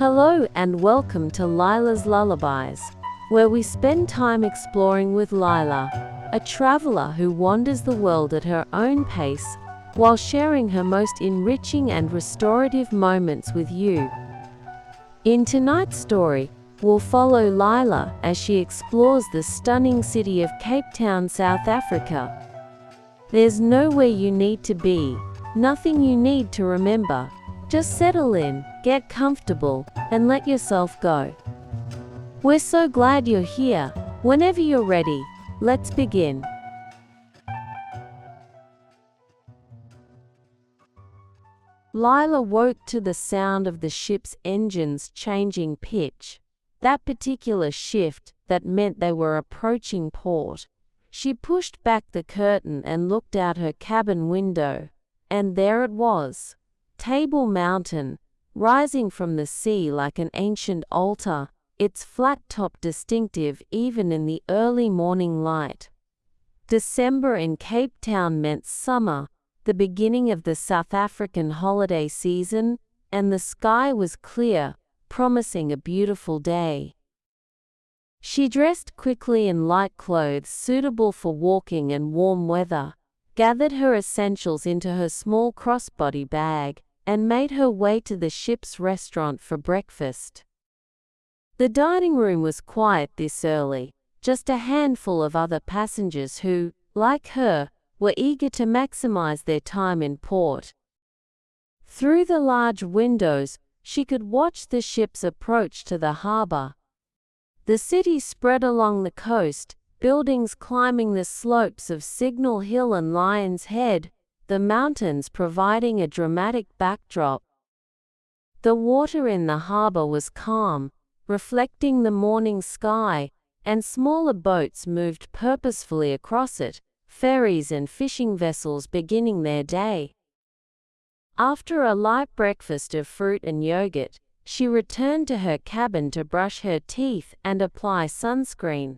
Hello and welcome to Lyla's Lullabies, where we spend time exploring with Lyla, a traveler who wanders the world at her own pace, while sharing her most enriching and restorative moments with you. In tonight's story, we'll follow Lyla as she explores the stunning city of Cape Town, South Africa. There's nowhere you need to be, nothing you need to remember. Just settle in, get comfortable, and let yourself go. We're so glad you're here. Whenever you're ready, let's begin. Lyla woke to the sound of the ship's engines changing pitch. That particular shift that meant they were approaching port. She pushed back the curtain and looked out her cabin window, and there it was. Table Mountain, rising from the sea like an ancient altar, its flat top distinctive even in the early morning light. December in Cape Town meant summer, the beginning of the South African holiday season, and the sky was clear, promising a beautiful day. She dressed quickly in light clothes suitable for walking and warm weather, gathered her essentials into her small crossbody bag, and made her way to the ship's restaurant for breakfast. The dining room was quiet this early, just a handful of other passengers who, like her, were eager to maximize their time in port. Through the large windows, she could watch the ship's approach to the harbor. The city spread along the coast, buildings climbing the slopes of Signal Hill and Lion's Head, the mountains providing a dramatic backdrop. The water in the harbor was calm, reflecting the morning sky, and smaller boats moved purposefully across it, ferries and fishing vessels beginning their day. After a light breakfast of fruit and yogurt, she returned to her cabin to brush her teeth and apply sunscreen.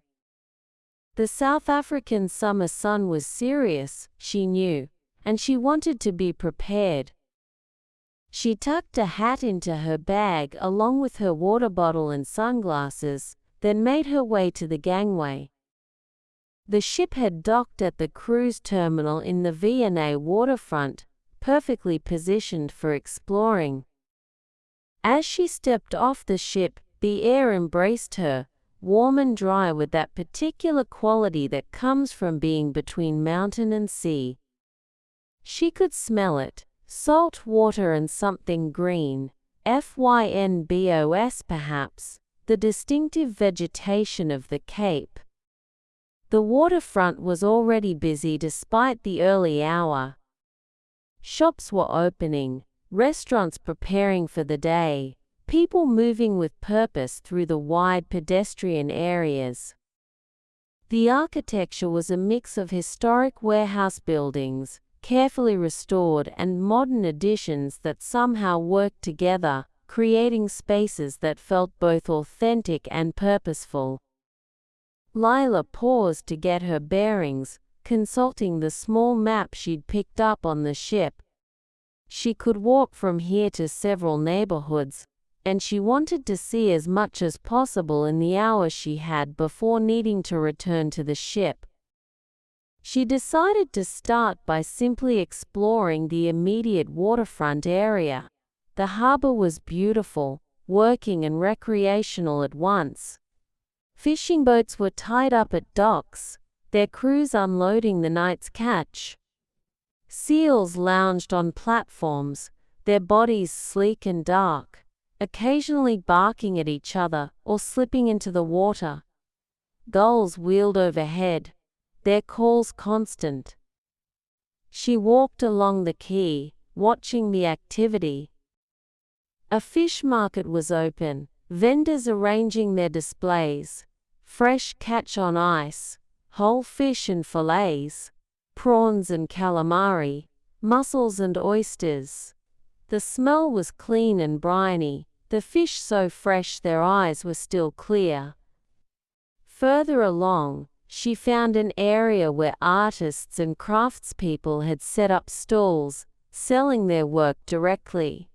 The South African summer sun was serious, she knew, and she wanted to be prepared. She tucked a hat into her bag along with her water bottle and sunglasses, then made her way to the gangway. The ship had docked at the cruise terminal in the V&A Waterfront, perfectly positioned for exploring. As she stepped off the ship, the air embraced her, warm and dry with that particular quality that comes from being between mountain and sea. She could smell it, salt water and something green, fynbos perhaps, the distinctive vegetation of the Cape. The waterfront was already busy despite the early hour. Shops were opening, restaurants preparing for the day, people moving with purpose through the wide pedestrian areas. The architecture was a mix of historic warehouse buildings, carefully restored, and modern additions that somehow worked together, creating spaces that felt both authentic and purposeful. Lyla paused to get her bearings, consulting the small map she'd picked up on the ship. She could walk from here to several neighborhoods, and she wanted to see as much as possible in the hours she had before needing to return to the ship. She decided to start by simply exploring the immediate waterfront area. The harbor was beautiful, working and recreational at once. Fishing boats were tied up at docks, their crews unloading the night's catch. Seals lounged on platforms, their bodies sleek and dark, occasionally barking at each other or slipping into the water. Gulls wheeled overhead, their calls constant. She walked along the quay, watching the activity. A fish market was open, vendors arranging their displays, fresh catch on ice, whole fish and fillets, prawns and calamari, mussels and oysters. The smell was clean and briny, the fish so fresh their eyes were still clear. Further along, she found an area where artists and craftspeople had set up stalls, selling their work directly.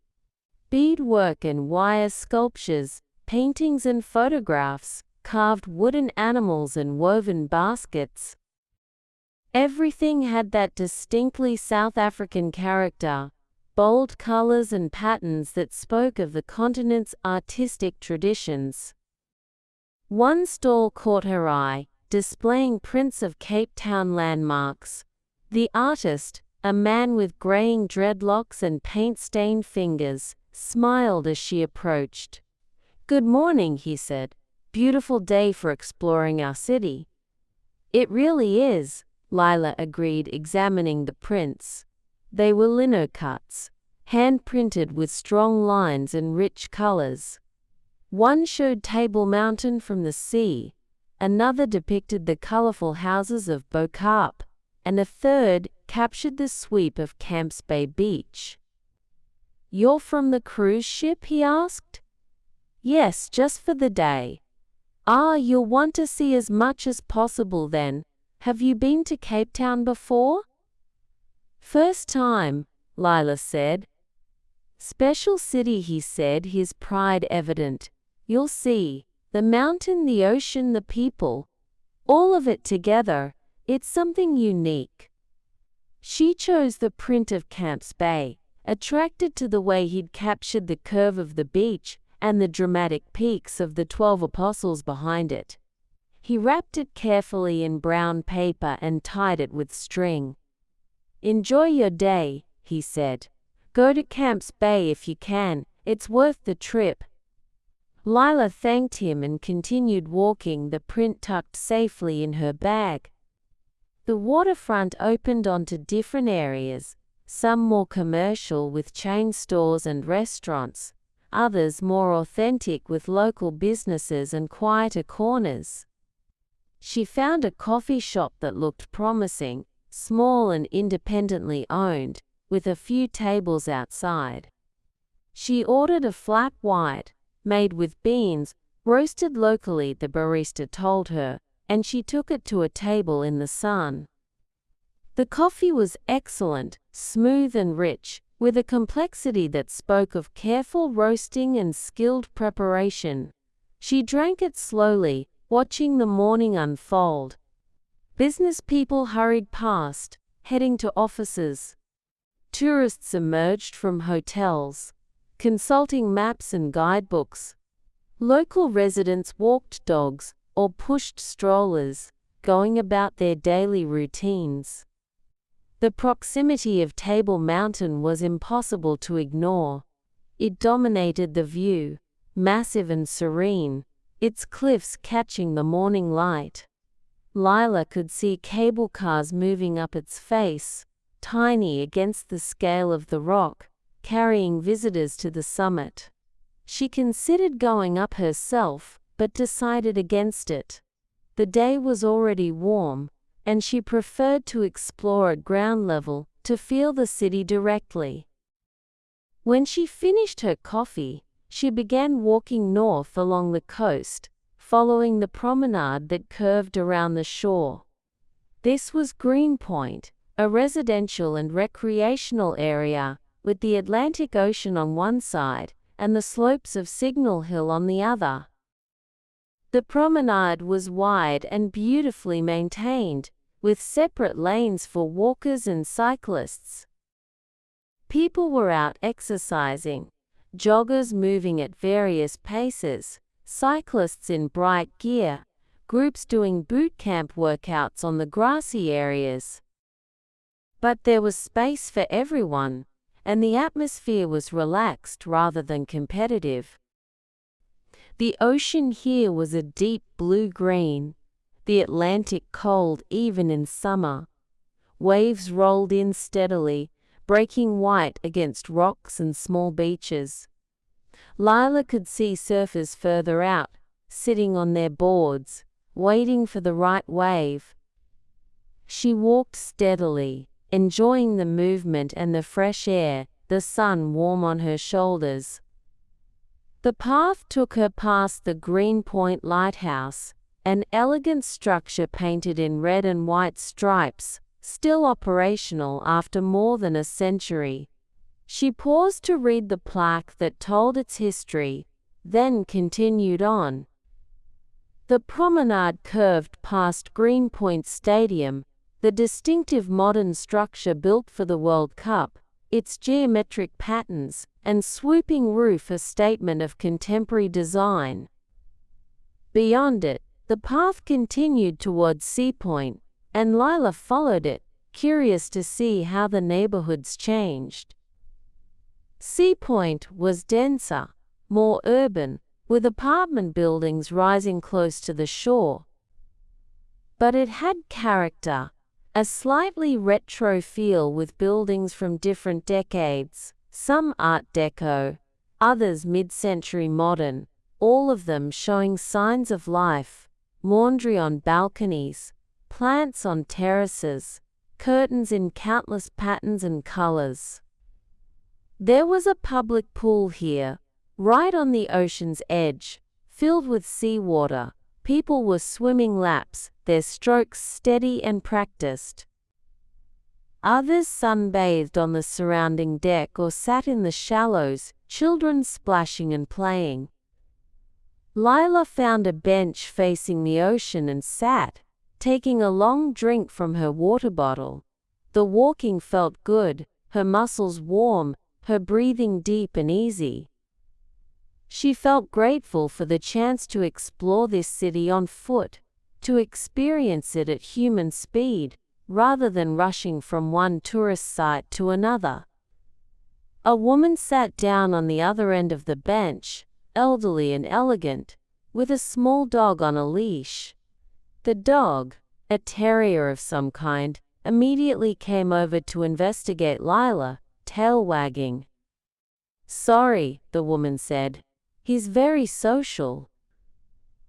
Beadwork and wire sculptures, paintings and photographs, carved wooden animals and woven baskets. Everything had that distinctly South African character, bold colors and patterns that spoke of the continent's artistic traditions. One stall caught her eye, displaying prints of Cape Town landmarks. The artist, a man with graying dreadlocks and paint-stained fingers, smiled as she approached. "Good morning," he said. "Beautiful day for exploring our city." "It really is," Lyla agreed, examining the prints. They were lino cuts, hand-printed with strong lines and rich colors. One showed Table Mountain from the sea, another depicted the colorful houses of Bo-Kaap, and a third captured the sweep of Camps Bay Beach. "You're from the cruise ship?" he asked. "Yes, just for the day." "Ah, you'll want to see as much as possible then. Have you been to Cape Town before?" "First time," Lyla said. "Special city," he said, his pride evident. "You'll see. The mountain, the ocean, the people. All of it together. It's something unique." She chose the print of Camps Bay, attracted to the way he'd captured the curve of the beach and the dramatic peaks of the 12 Apostles behind it. He wrapped it carefully in brown paper and tied it with string. "Enjoy your day," he said. "Go to Camps Bay if you can, it's worth the trip." Lyla thanked him and continued walking, the print tucked safely in her bag. The waterfront opened onto different areas, some more commercial with chain stores and restaurants, others more authentic with local businesses and quieter corners. She found a coffee shop that looked promising, small and independently owned, with a few tables outside. She ordered a flat white, made with beans, roasted locally, the barista told her, and she took it to a table in the sun. The coffee was excellent, smooth and rich, with a complexity that spoke of careful roasting and skilled preparation. She drank it slowly, watching the morning unfold. Business people hurried past, heading to offices. Tourists emerged from hotels, consulting maps and guidebooks. Local residents walked dogs or pushed strollers, going about their daily routines. The proximity of Table Mountain was impossible to ignore. It dominated the view, massive and serene, its cliffs catching the morning light. Lyla could see cable cars moving up its face, tiny against the scale of the rock, carrying visitors to the summit. She considered going up herself, but decided against it. The day was already warm, and she preferred to explore at ground level, to feel the city directly. When she finished her coffee, she began walking north along the coast, following the promenade that curved around the shore. This was Greenpoint, a residential and recreational area, with the Atlantic Ocean on one side and the slopes of Signal Hill on the other. The promenade was wide and beautifully maintained, with separate lanes for walkers and cyclists. People were out exercising, joggers moving at various paces, cyclists in bright gear, groups doing boot camp workouts on the grassy areas. But there was space for everyone, and the atmosphere was relaxed rather than competitive. The ocean here was a deep blue-green, the Atlantic cold even in summer. Waves rolled in steadily, breaking white against rocks and small beaches. Lyla could see surfers further out, sitting on their boards, waiting for the right wave. She walked steadily, enjoying the movement and the fresh air, the sun warm on her shoulders. The path took her past the Greenpoint Lighthouse, an elegant structure painted in red and white stripes, still operational after more than a century. She paused to read the plaque that told its history, then continued on. The promenade curved past Greenpoint Stadium, the distinctive modern structure built for the World Cup, its geometric patterns and swooping roof a statement of contemporary design. Beyond it, the path continued towards Sea Point, and Lyla followed it, curious to see how the neighborhoods changed. Sea Point was denser, more urban, with apartment buildings rising close to the shore. But it had character, a slightly retro feel with buildings from different decades, some Art Deco, others mid-century modern, all of them showing signs of life: laundry on balconies, plants on terraces, curtains in countless patterns and colors. There was a public pool here, right on the ocean's edge, filled with seawater. People were swimming laps, their strokes steady and practiced. Others sunbathed on the surrounding deck or sat in the shallows, children splashing and playing. Lyla found a bench facing the ocean and sat, taking a long drink from her water bottle. The walking felt good, her muscles warm, her breathing deep and easy. She felt grateful for the chance to explore this city on foot, to experience it at human speed, rather than rushing from one tourist site to another. A woman sat down on the other end of the bench, elderly and elegant, with a small dog on a leash. The dog, a terrier of some kind, immediately came over to investigate Lyla, tail wagging. "Sorry," the woman said. "He's very social."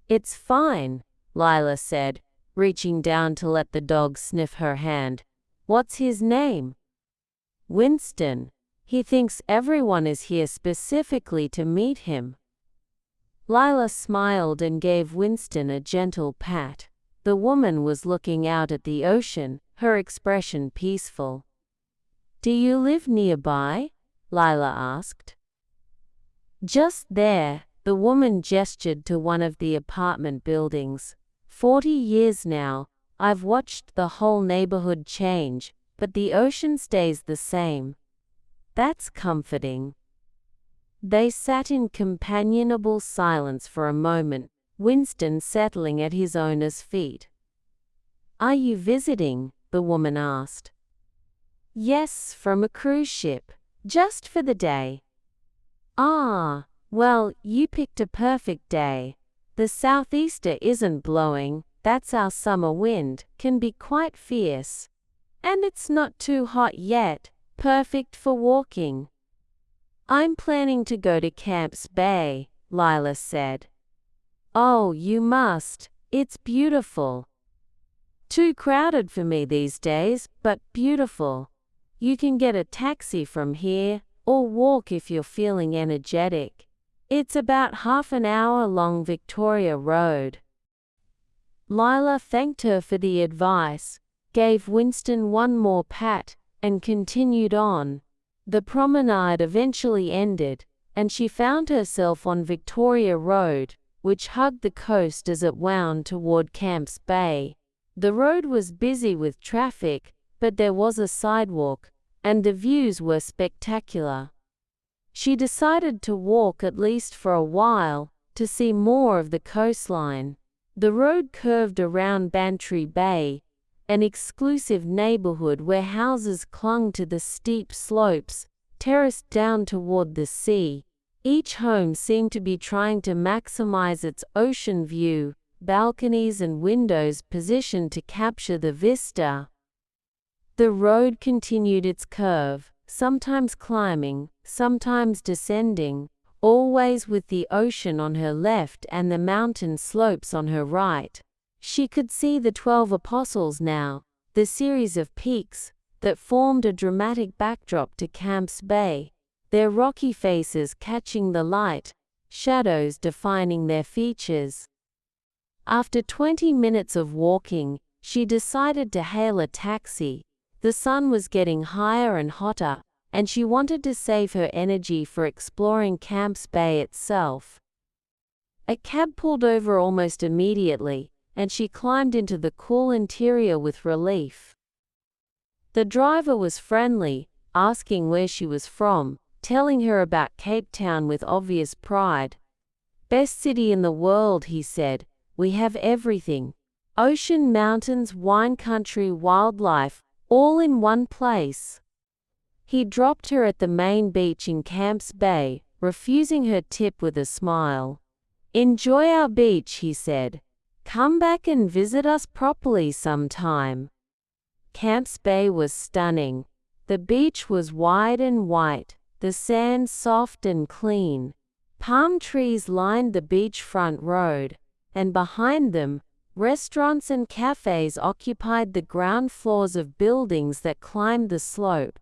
"It's fine," Lyla said, reaching down to let the dog sniff her hand. "What's his name?" "Winston. He thinks everyone is here specifically to meet him." Lyla smiled and gave Winston a gentle pat. The woman was looking out at the ocean, her expression peaceful. "Do you live nearby?" Lyla asked. "Just there," the woman gestured to one of the apartment buildings. 40 years now, I've watched the whole neighborhood change, but the ocean stays the same. That's comforting." They sat in companionable silence for a moment, Winston settling at his owner's feet. "Are you visiting?" the woman asked. "Yes, from a cruise ship, just for the day." "Ah, well, you picked a perfect day. The southeaster isn't blowing, that's our summer wind, can be quite fierce. And it's not too hot yet, perfect for walking." "I'm planning to go to Camps Bay," Lyla said. "Oh, you must, it's beautiful." "Too crowded for me these days, but beautiful. You can get a taxi from here, or walk if you're feeling energetic. It's about half an hour along Victoria Road." Lyla thanked her for the advice, gave Winston one more pat, and continued on. The promenade eventually ended, and she found herself on Victoria Road, which hugged the coast as it wound toward Camps Bay. The road was busy with traffic, but there was a sidewalk, and the views were spectacular. She decided to walk at least for a while, to see more of the coastline. The road curved around Bantry Bay, an exclusive neighborhood where houses clung to the steep slopes, terraced down toward the sea. Each home seemed to be trying to maximize its ocean view, balconies and windows positioned to capture the vista. The road continued its curve, sometimes climbing, sometimes descending, always with the ocean on her left and the mountain slopes on her right. She could see the 12 Apostles now, the series of peaks that formed a dramatic backdrop to Camps Bay, their rocky faces catching the light, shadows defining their features. After 20 minutes of walking, she decided to hail a taxi. The sun was getting higher and hotter, and she wanted to save her energy for exploring Camps Bay itself. A cab pulled over almost immediately, and she climbed into the cool interior with relief. The driver was friendly, asking where she was from, telling her about Cape Town with obvious pride. "Best city in the world," he said. "We have everything. Ocean, mountains, wine country, wildlife, all in one place." He dropped her at the main beach in Camps Bay, refusing her tip with a smile. "Enjoy our beach," he said. "Come back and visit us properly sometime." Camps Bay was stunning. The beach was wide and white, the sand soft and clean. Palm trees lined the beachfront road, and behind them, restaurants and cafes occupied the ground floors of buildings that climbed the slope.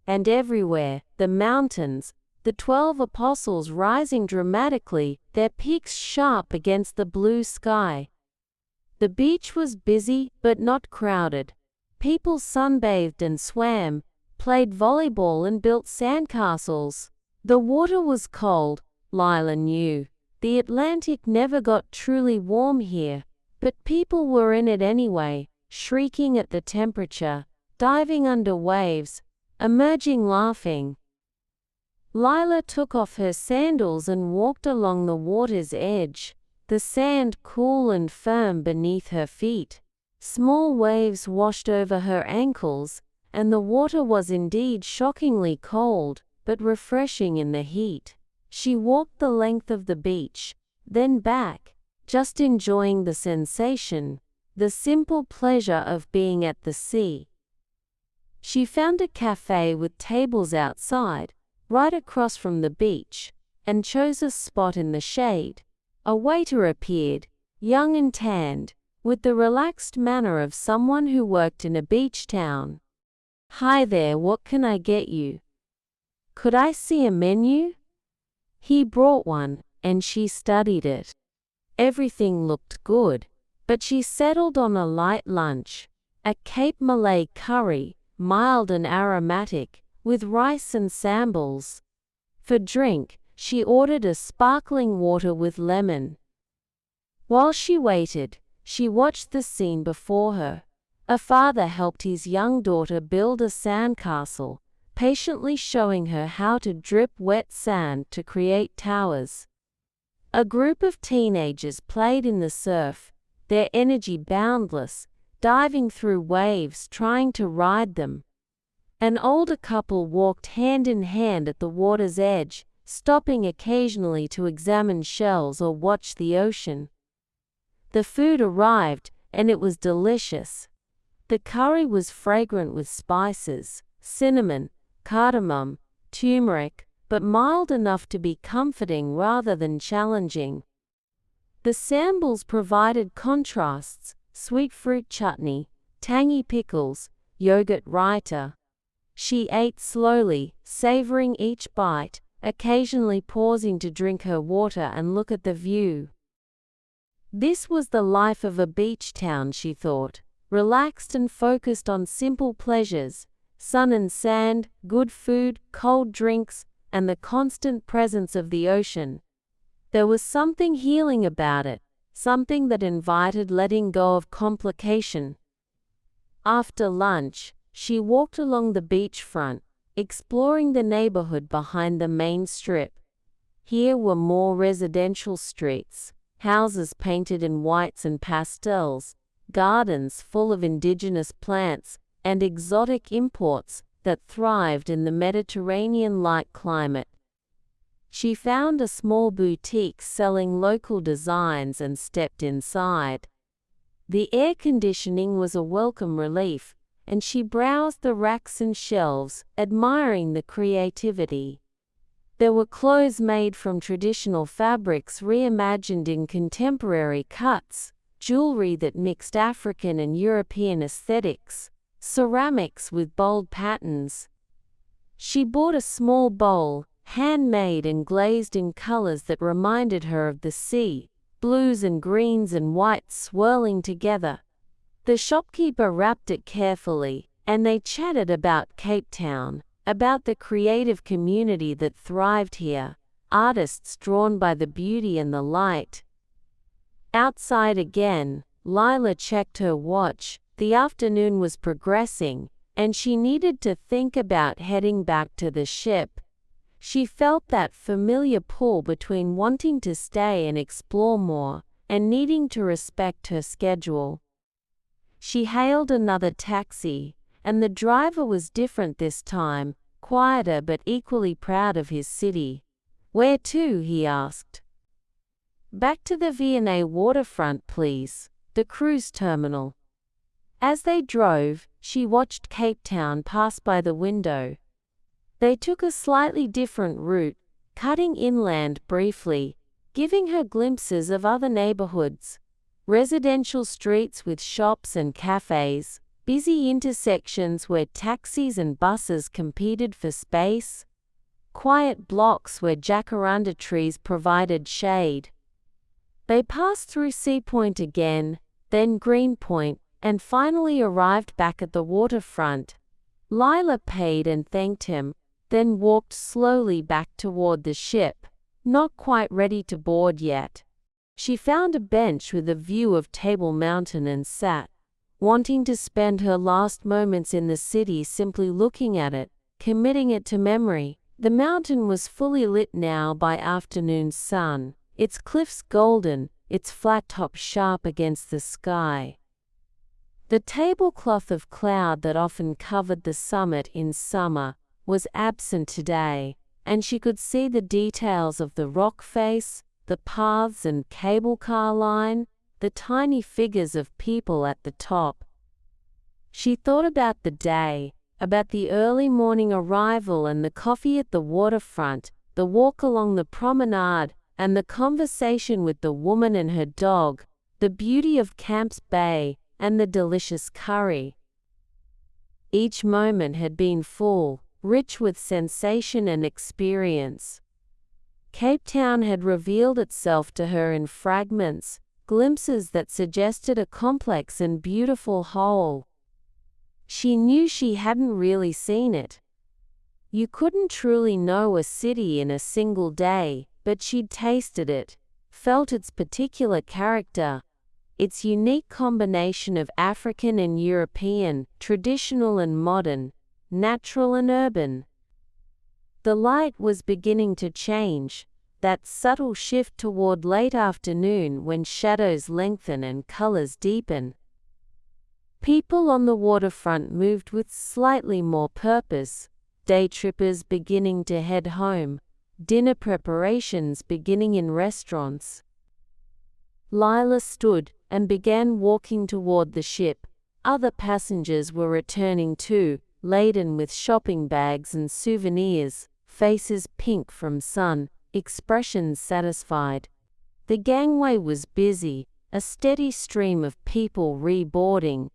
And everywhere, the mountains, the 12 Apostles rising dramatically, their peaks sharp against the blue sky. The beach was busy, but not crowded. People sunbathed and swam, played volleyball and built sandcastles. The water was cold, Lyla knew. The Atlantic never got truly warm here, but people were in it anyway, shrieking at the temperature, diving under waves, emerging laughing. Lyla took off her sandals and walked along the water's edge, the sand cool and firm beneath her feet. Small waves washed over her ankles, and the water was indeed shockingly cold, but refreshing in the heat. She walked the length of the beach, then back, just enjoying the sensation, the simple pleasure of being at the sea. She found a café with tables outside, right across from the beach, and chose a spot in the shade. A waiter appeared, young and tanned, with the relaxed manner of someone who worked in a beach town. "Hi there, what can I get you? Could I see a menu?" He brought one, and she studied it. Everything looked good, but she settled on a light lunch, a Cape Malay curry, mild and aromatic, with rice and sambals. For drink, she ordered a sparkling water with lemon. While she waited, she watched the scene before her. A father helped his young daughter build a sandcastle, patiently showing her how to drip wet sand to create towers. A group of teenagers played in the surf, their energy boundless, diving through waves trying to ride them. An older couple walked hand in hand at the water's edge, stopping occasionally to examine shells or watch the ocean. The food arrived, and it was delicious. The curry was fragrant with spices, cinnamon, cardamom, turmeric, but mild enough to be comforting rather than challenging. The sambals provided contrasts: sweet fruit chutney, tangy pickles, yogurt raita. She ate slowly, savoring each bite, occasionally pausing to drink her water and look at the view. This was the life of a beach town, she thought, relaxed and focused on simple pleasures: sun and sand, good food, cold drinks, and the constant presence of the ocean. There was something healing about it, something that invited letting go of complication. After lunch, she walked along the beachfront, exploring the neighborhood behind the main strip. Here were more residential streets, houses painted in whites and pastels, gardens full of indigenous plants, and exotic imports that thrived in the Mediterranean-like climate. She found a small boutique selling local designs and stepped inside. The air conditioning was a welcome relief, and she browsed the racks and shelves, admiring the creativity. There were clothes made from traditional fabrics reimagined in contemporary cuts, jewelry that mixed African and European aesthetics, ceramics with bold patterns. She bought a small bowl, handmade and glazed in colors that reminded her of the sea, blues and greens and whites swirling together. The shopkeeper wrapped it carefully, and they chatted about Cape Town, about the creative community that thrived here, artists drawn by the beauty and the light. Outside again, Lyla checked her watch. The afternoon was progressing, and she needed to think about heading back to the ship. She felt that familiar pull between wanting to stay and explore more, and needing to respect her schedule. She hailed another taxi, and the driver was different this time, quieter but equally proud of his city. "Where to?" he asked. "Back to the V&A Waterfront, please, the cruise terminal." As they drove, she watched Cape Town pass by the window. They took a slightly different route, cutting inland briefly, giving her glimpses of other neighborhoods. Residential streets with shops and cafes, busy intersections where taxis and buses competed for space, quiet blocks where jacaranda trees provided shade. They passed through Sea Point again, then Greenpoint, and finally arrived back at the waterfront. Lyla paid and thanked him, then walked slowly back toward the ship, not quite ready to board yet. She found a bench with a view of Table Mountain and sat, wanting to spend her last moments in the city simply looking at it, committing it to memory. The mountain was fully lit now by afternoon sun, its cliffs golden, its flat top sharp against the sky. The tablecloth of cloud that often covered the summit in summer was absent today, and she could see the details of the rock face, the paths and cable car line, the tiny figures of people at the top. She thought about the day, about the early morning arrival and the coffee at the waterfront, the walk along the promenade, and the conversation with the woman and her dog, the beauty of Camps Bay, and the delicious curry. Each moment had been full, rich with sensation and experience. Cape Town had revealed itself to her in fragments, glimpses that suggested a complex and beautiful whole. She knew she hadn't really seen it. You couldn't truly know a city in a single day, but she'd tasted it, felt its particular character, its unique combination of African and European, traditional and modern, natural and urban. The light was beginning to change, that subtle shift toward late afternoon when shadows lengthen and colors deepen. People on the waterfront moved with slightly more purpose, day trippers beginning to head home, dinner preparations beginning in restaurants. Lyla stood and began walking toward the ship. Other passengers were returning too, laden with shopping bags and souvenirs, faces pink from sun, expressions satisfied. The gangway was busy, a steady stream of people reboarding.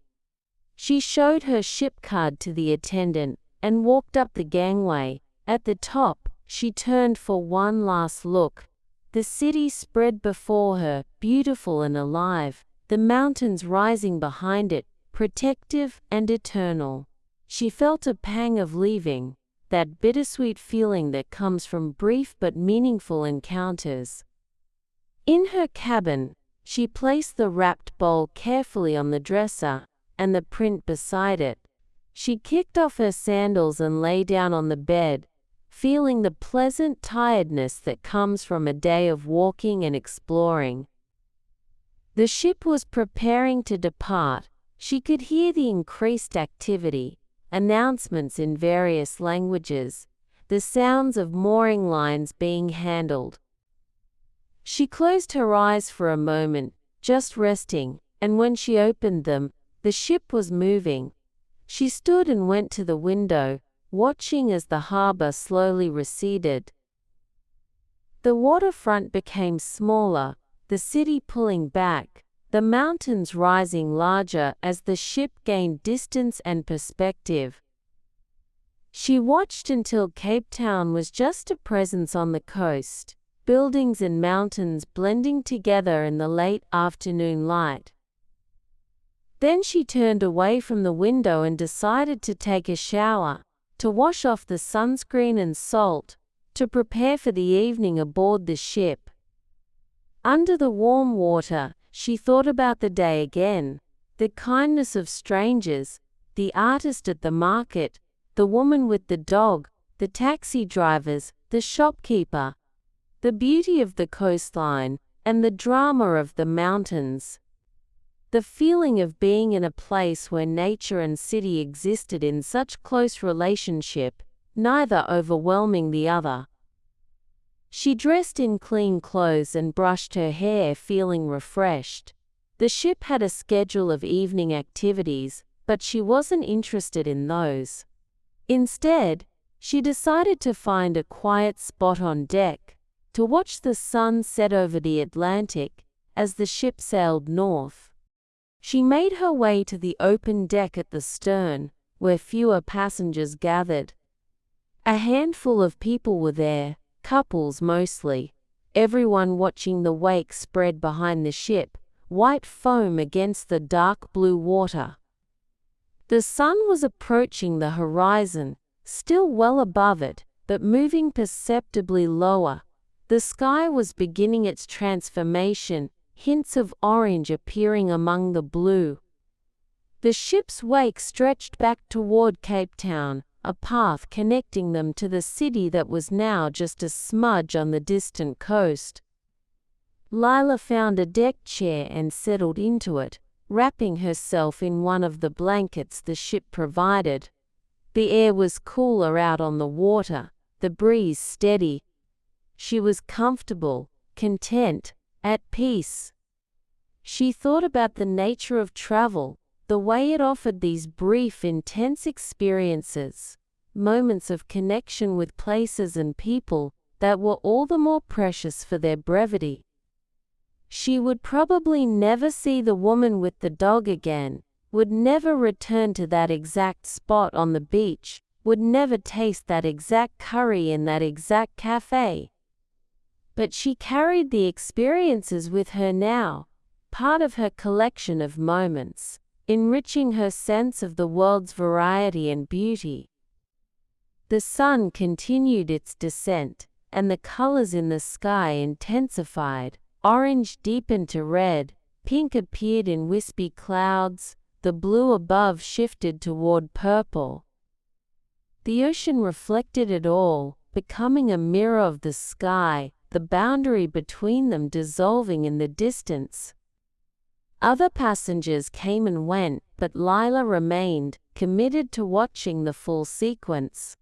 She showed her ship card to the attendant and walked up the gangway. At the top, she turned for one last look. The city spread before her, beautiful and alive, the mountains rising behind it, protective and eternal. She felt a pang of leaving, that bittersweet feeling that comes from brief but meaningful encounters. In her cabin, she placed the wrapped bowl carefully on the dresser, and the print beside it. She kicked off her sandals and lay down on the bed, feeling the pleasant tiredness that comes from a day of walking and exploring. The ship was preparing to depart. She could hear the increased activity, announcements in various languages, the sounds of mooring lines being handled. She closed her eyes for a moment, just resting, and when she opened them, the ship was moving. She stood and went to the window, watching as the harbor slowly receded. The waterfront became smaller, the city pulling back, the mountains rising larger as the ship gained distance and perspective. She watched until Cape Town was just a presence on the coast, buildings and mountains blending together in the late afternoon light. Then she turned away from the window and decided to take a shower. to wash off the sunscreen and salt, to prepare for the evening aboard the ship. Under the warm water, she thought about the day again, the kindness of strangers, the artist at the market, the woman with the dog, the taxi drivers, the shopkeeper, the beauty of the coastline, and the drama of the mountains. The feeling of being in a place where nature and city existed in such close relationship, neither overwhelming the other. She dressed in clean clothes and brushed her hair, feeling refreshed. The ship had a schedule of evening activities, but she wasn't interested in those. Instead, she decided to find a quiet spot on deck, to watch the sun set over the Atlantic as the ship sailed north. She made her way to the open deck at the stern, where fewer passengers gathered. A handful of people were there, couples mostly, everyone watching the wake spread behind the ship, white foam against the dark blue water. The sun was approaching the horizon, still well above it, but moving perceptibly lower. The sky was beginning its transformation, hints of orange appearing among the blue. The ship's wake stretched back toward Cape Town, a path connecting them to the city that was now just a smudge on the distant coast. Lyla found a deck chair and settled into it, wrapping herself in one of the blankets the ship provided. The air was cooler out on the water, the breeze steady. She was comfortable, content, at peace. She thought about the nature of travel, the way it offered these brief, intense experiences, moments of connection with places and people that were all the more precious for their brevity. She would probably never see the woman with the dog again, would never return to that exact spot on the beach, would never taste that exact curry in that exact café. But she carried the experiences with her now, part of her collection of moments, enriching her sense of the world's variety and beauty. The sun continued its descent, and the colors in the sky intensified. Orange deepened to red, pink appeared in wispy clouds, the blue above shifted toward purple. The ocean reflected it all, becoming a mirror of the sky, the boundary between them dissolving in the distance. Other passengers came and went, but Lyla remained, committed to watching the full sequence.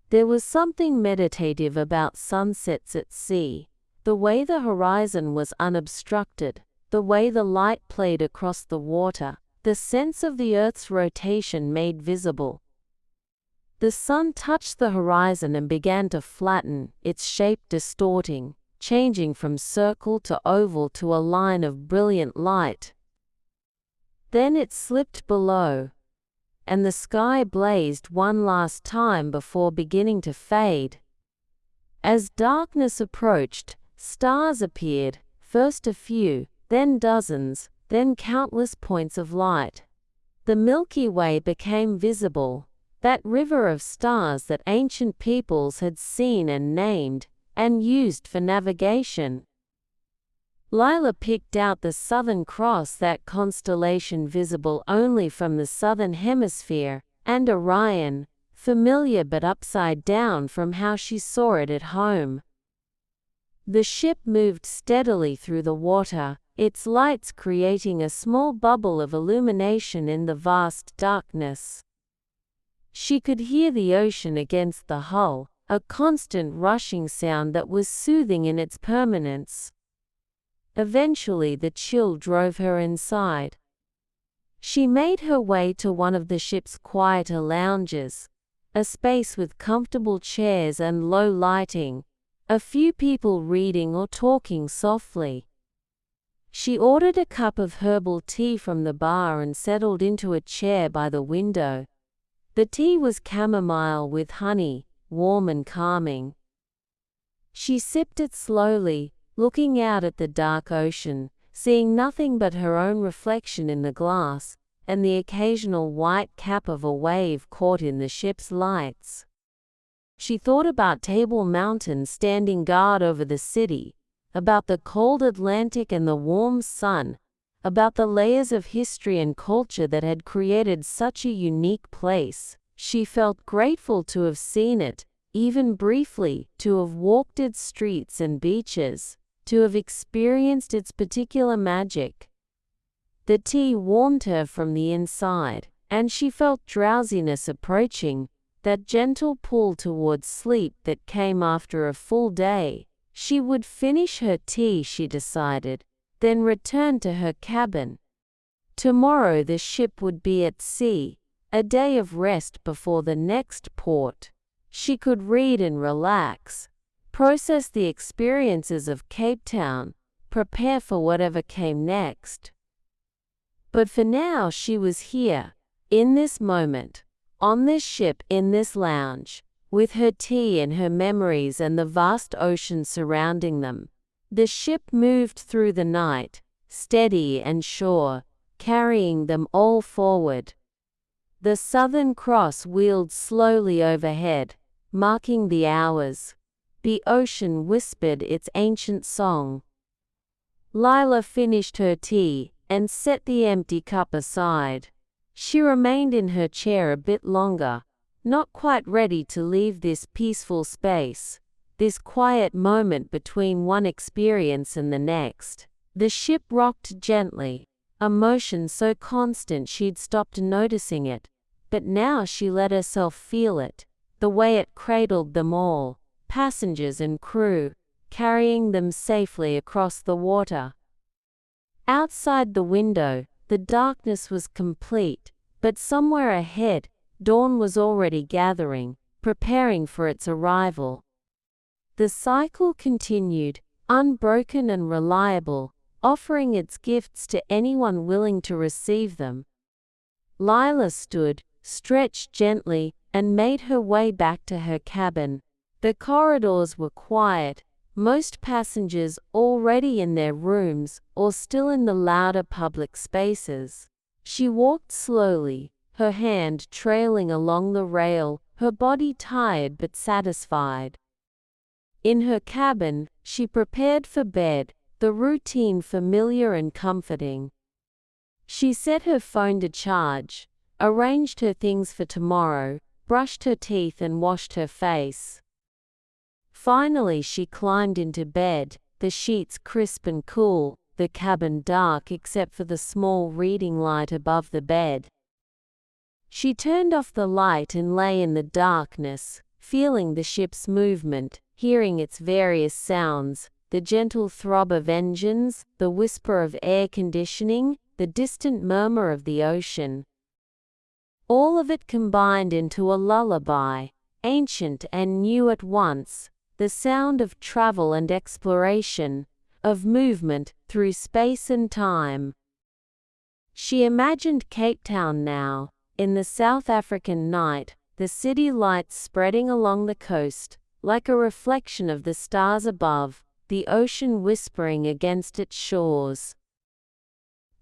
There was something meditative about sunsets at sea. The way the horizon was unobstructed, the way the light played across the water, the sense of the Earth's rotation made visible. The sun touched the horizon and began to flatten, its shape distorting, changing from circle to oval to a line of brilliant light. Then it slipped below, and the sky blazed one last time before beginning to fade. As darkness approached, stars appeared, first a few, then dozens, then countless points of light. The Milky Way became visible, that river of stars that ancient peoples had seen and named, and used for navigation. Lyla picked out the Southern Cross, that constellation visible only from the southern hemisphere, and Orion, familiar but upside down from how she saw it at home. The ship moved steadily through the water, its lights creating a small bubble of illumination in the vast darkness. She could hear the ocean against the hull, a constant rushing sound that was soothing in its permanence. Eventually the chill drove her inside. She made her way to one of the ship's quieter lounges, a space with comfortable chairs and low lighting, a few people reading or talking softly. She ordered a cup of herbal tea from the bar and settled into a chair by the window. The tea was chamomile with honey, warm and calming. She sipped it slowly, looking out at the dark ocean, seeing nothing but her own reflection in the glass, and the occasional white cap of a wave caught in the ship's lights. She thought about Table Mountain standing guard over the city, about the cold Atlantic and the warm sun, about the layers of history and culture that had created such a unique place. She felt grateful to have seen it, even briefly, to have walked its streets and beaches, to have experienced its particular magic. The tea warmed her from the inside, and she felt drowsiness approaching, that gentle pull towards sleep that came after a full day. She would finish her tea, she decided, then return to her cabin. Tomorrow the ship would be at sea, a day of rest before the next port. She could read and relax, process the experiences of Cape Town, prepare for whatever came next. But for now she was here, in this moment, on this ship, in this lounge, with her tea and her memories and the vast ocean surrounding them. The ship moved through the night, steady and sure, carrying them all forward. The Southern Cross wheeled slowly overhead, marking the hours. The ocean whispered its ancient song. Lyla finished her tea and set the empty cup aside. She remained in her chair a bit longer, not quite ready to leave this peaceful space, this quiet moment between one experience and the next. The ship rocked gently, a motion so constant she'd stopped noticing it, but now she let herself feel it, the way it cradled them all, passengers and crew, carrying them safely across the water. Outside the window, the darkness was complete, but somewhere ahead, dawn was already gathering, preparing for its arrival. The cycle continued, unbroken and reliable, offering its gifts to anyone willing to receive them. Lyla stood, stretched gently, and made her way back to her cabin. The corridors were quiet, most passengers already in their rooms or still in the louder public spaces. She walked slowly, her hand trailing along the rail, her body tired but satisfied. In her cabin, she prepared for bed, the routine familiar and comforting. She set her phone to charge, arranged her things for tomorrow, brushed her teeth and washed her face. Finally she climbed into bed, the sheets crisp and cool, the cabin dark except for the small reading light above the bed. She turned off the light and lay in the darkness, feeling the ship's movement, hearing its various sounds, the gentle throb of engines, the whisper of air conditioning, the distant murmur of the ocean. All of it combined into a lullaby, ancient and new at once, the sound of travel and exploration, of movement through space and time. She imagined Cape Town now, in the South African night, the city lights spreading along the coast, like a reflection of the stars above, the ocean whispering against its shores.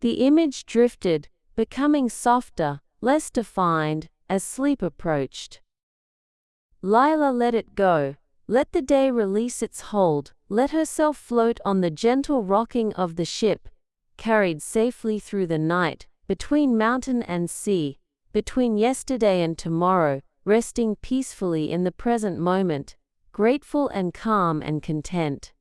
The image drifted, becoming softer, less defined, as sleep approached. Lyla let it go. Let the day release its hold, let herself float on the gentle rocking of the ship, carried safely through the night, between mountain and sea, between yesterday and tomorrow, resting peacefully in the present moment, grateful and calm and content.